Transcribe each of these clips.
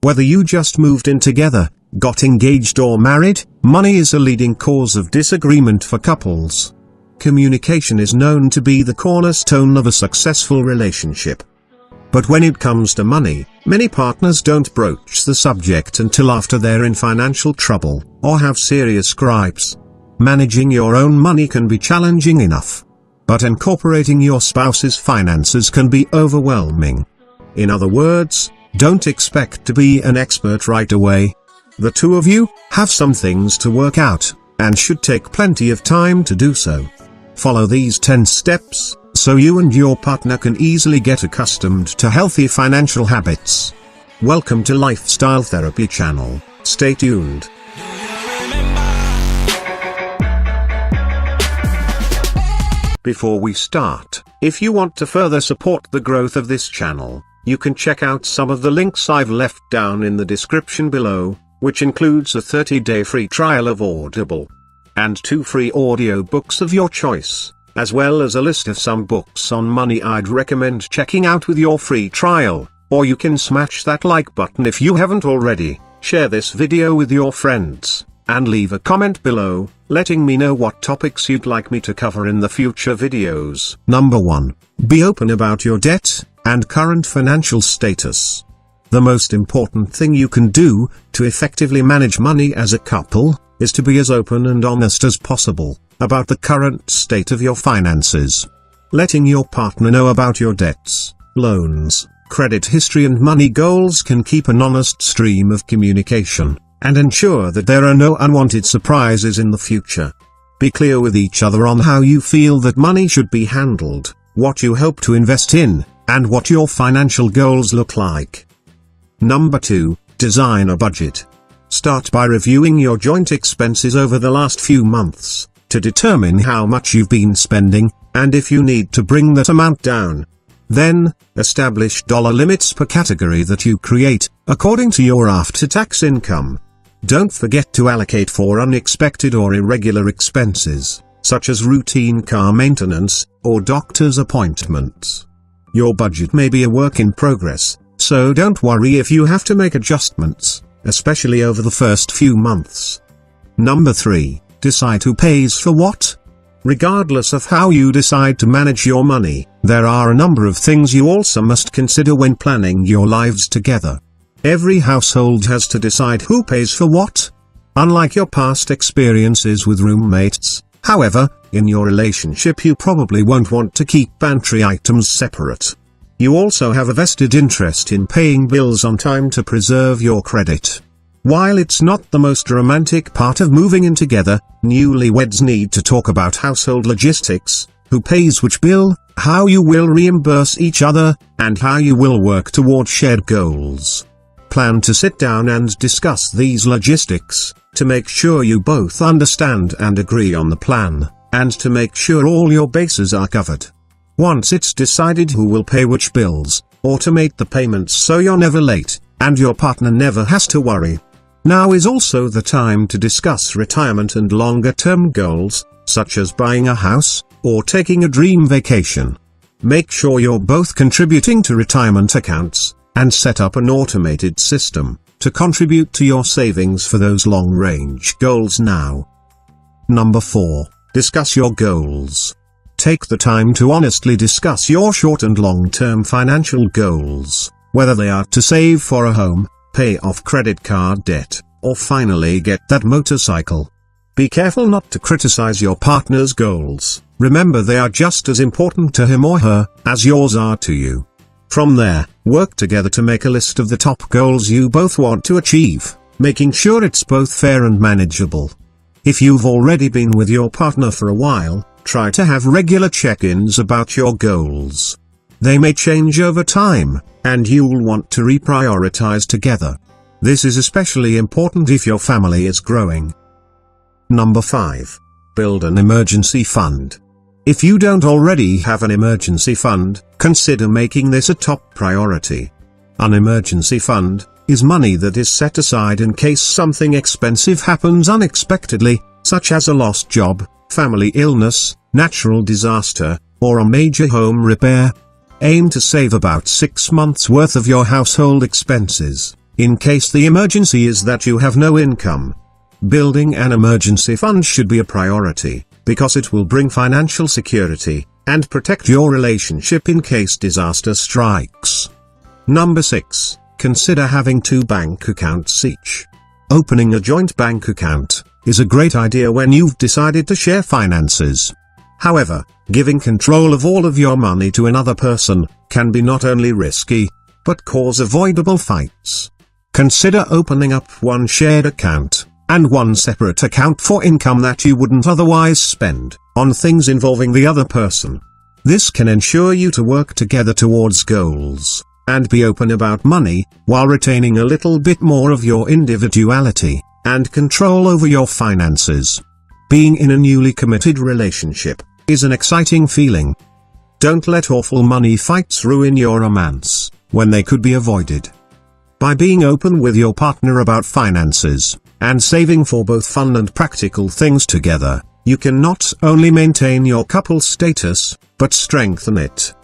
Whether you just moved in together, got engaged or married, money is a leading cause of disagreement for couples. Communication is known to be the cornerstone of a successful relationship. But when it comes to money, many partners don't broach the subject until after they're in financial trouble, or have serious gripes. Managing your own money can be challenging enough. But incorporating your spouse's finances can be overwhelming. In other words, don't expect to be an expert right away. The two of you have some things to work out, and should take plenty of time to do so. Follow these 10 steps, so you and your partner can easily get accustomed to healthy financial habits. Welcome to Lifestyle Therapy Channel. Stay tuned. Before we start, if you want to further support the growth of this channel, you can check out some of the links I've left down in the description below, which includes a 30-day free trial of Audible, and 2 free audio books of your choice, as well as a list of some books on money I'd recommend checking out with your free trial. Or you can smash that like button if you haven't already, share this video with your friends, and leave a comment below, letting me know what topics you'd like me to cover in the future videos. Number 1. Be open about your debt and current financial status. The most important thing you can do to effectively manage money as a couple is to be as open and honest as possible about the current state of your finances. Letting your partner know about your debts, loans, credit history and money goals can keep an honest stream of communication, and ensure that there are no unwanted surprises in the future. Be clear with each other on how you feel that money should be handled, what you hope to invest in, and what your financial goals look like. Number 2. Design a budget. Start by reviewing your joint expenses over the last few months, to determine how much you've been spending, and if you need to bring that amount down. Then, establish dollar limits per category that you create, according to your after-tax income. Don't forget to allocate for unexpected or irregular expenses, such as routine car maintenance, or doctor's appointments. Your budget may be a work in progress, so don't worry if you have to make adjustments, especially over the first few months. Number 3. Decide who pays for what. Regardless of how you decide to manage your money, there are a number of things you also must consider when planning your lives together. Every household has to decide who pays for what. Unlike your past experiences with roommates, however, in your relationship you probably won't want to keep pantry items separate. You also have a vested interest in paying bills on time to preserve your credit. While it's not the most romantic part of moving in together, newlyweds need to talk about household logistics, who pays which bill, how you will reimburse each other, and how you will work toward shared goals. Plan to sit down and discuss these logistics, to make sure you both understand and agree on the plan, and to make sure all your bases are covered. Once it's decided who will pay which bills, automate the payments so you're never late, and your partner never has to worry. Now is also the time to discuss retirement and longer-term goals, such as buying a house, or taking a dream vacation. Make sure you're both contributing to retirement accounts, and set up an automated system to contribute to your savings for those long-range goals now. Number 4. Discuss your goals. Take the time to honestly discuss your short and long-term financial goals, whether they are to save for a home, pay off credit card debt, or finally get that motorcycle. Be careful not to criticize your partner's goals. Remember, they are just as important to him or her as yours are to you. From there, work together to make a list of the top goals you both want to achieve, making sure it's both fair and manageable. If you've already been with your partner for a while, try to have regular check-ins about your goals. They may change over time, and you'll want to reprioritize together. This is especially important if your family is growing. Number 5. Build an emergency fund. If you don't already have an emergency fund, consider making this a top priority. An emergency fund is money that is set aside in case something expensive happens unexpectedly, such as a lost job, family illness, natural disaster, or a major home repair. Aim to save about 6 months' worth of your household expenses. in case the emergency is that you have no income. Building an emergency fund should be a priority, because it will bring financial security, and protect your relationship in case disaster strikes. Number 6. Consider having 2 bank accounts each. Opening a joint bank account is a great idea when you've decided to share finances. However, giving control of all of your money to another person can be not only risky, but cause avoidable fights. Consider opening up one shared account, and one separate account for income that you wouldn't otherwise spend on things involving the other person. This can ensure you to work together towards goals, and be open about money, while retaining a little bit more of your individuality and control over your finances. Being in a newly committed relationship is an exciting feeling. Don't let awful money fights ruin your romance, when they could be avoided. By being open with your partner about finances, and saving for both fun and practical things together, you can not only maintain your couple status, but strengthen it.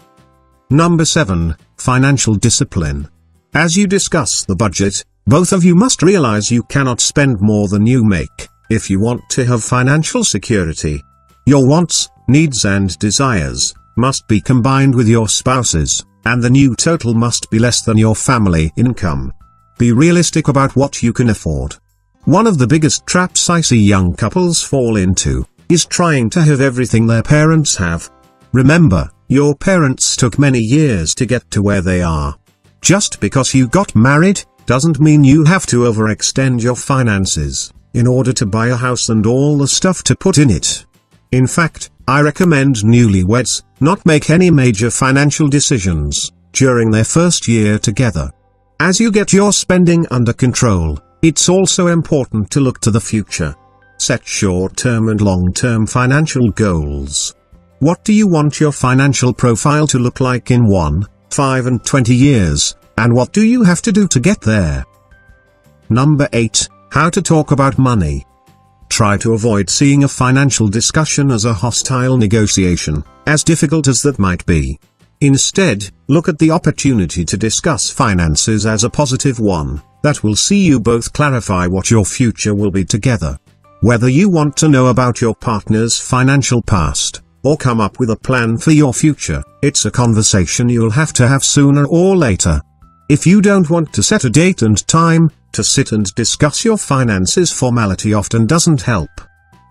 Number 7. Financial discipline. As you discuss the budget, both of you must realize you cannot spend more than you make, if you want to have financial security. Your wants, needs and desires must be combined with your spouse's, and the new total must be less than your family income. Be realistic about what you can afford. One of the biggest traps I see young couples fall into is trying to have everything their parents have. Remember, your parents took many years to get to where they are. Just because you got married doesn't mean you have to overextend your finances in order to buy a house and all the stuff to put in it. In fact, I recommend newlyweds not make any major financial decisions during their first year together. As you get your spending under control, it's also important to look to the future. Set short-term and long-term financial goals. What do you want your financial profile to look like in 1, 5 and 20 years, and what do you have to do to get there? Number 8. How to talk about money. Try to avoid seeing a financial discussion as a hostile negotiation, as difficult as that might be. Instead, look at the opportunity to discuss finances as a positive one, that will see you both clarify what your future will be together. Whether you want to know about your partner's financial past, or come up with a plan for your future, it's a conversation you'll have to have sooner or later. If you don't want to set a date and time to sit and discuss your finances, formality often doesn't help.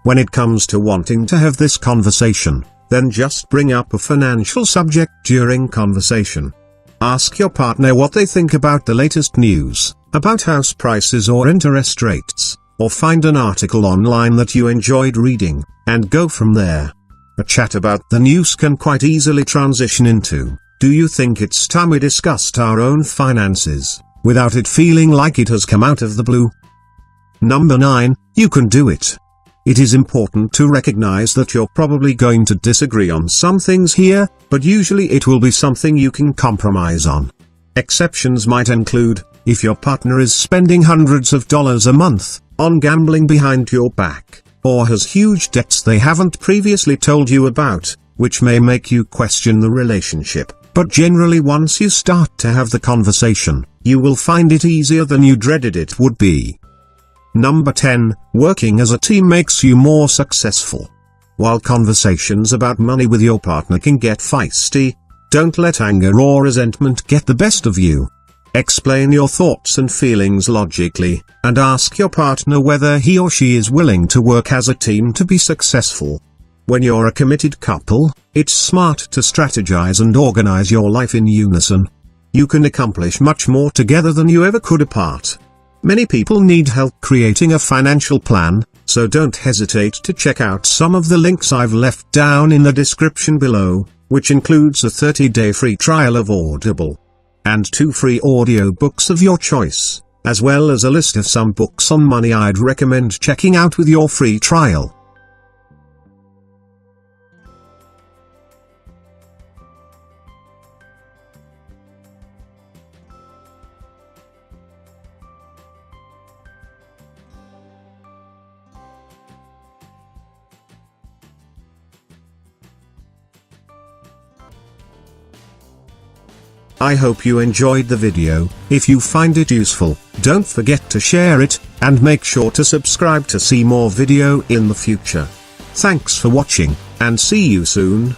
When it comes to wanting to have this conversation, then just bring up a financial subject during conversation. Ask your partner what they think about the latest news, about house prices or interest rates, or find an article online that you enjoyed reading, and go from there. A chat about the news can quite easily transition into, do you think it's time we discussed our own finances, without it feeling like it has come out of the blue. Number 9, you can do it. It is important to recognize that you're probably going to disagree on some things here, but usually it will be something you can compromise on. Exceptions might include, if your partner is spending hundreds of dollars a month on gambling behind your back, or has huge debts they haven't previously told you about, which may make you question the relationship. But generally, once you start to have the conversation, you will find it easier than you dreaded it would be. Number 10, working as a team makes you more successful. While conversations about money with your partner can get feisty, don't let anger or resentment get the best of you. Explain your thoughts and feelings logically, and ask your partner whether he or she is willing to work as a team to be successful. When you're a committed couple, it's smart to strategize and organize your life in unison. You can accomplish much more together than you ever could apart. Many people need help creating a financial plan, so don't hesitate to check out some of the links I've left down in the description below, which includes a 30-day free trial of Audible, and 2 free audio books of your choice, as well as a list of some books on money I'd recommend checking out with your free trial. I hope you enjoyed the video. If you find it useful, Don't forget to share it, and make sure to subscribe to see more video in the future. Thanks for watching, and see you soon.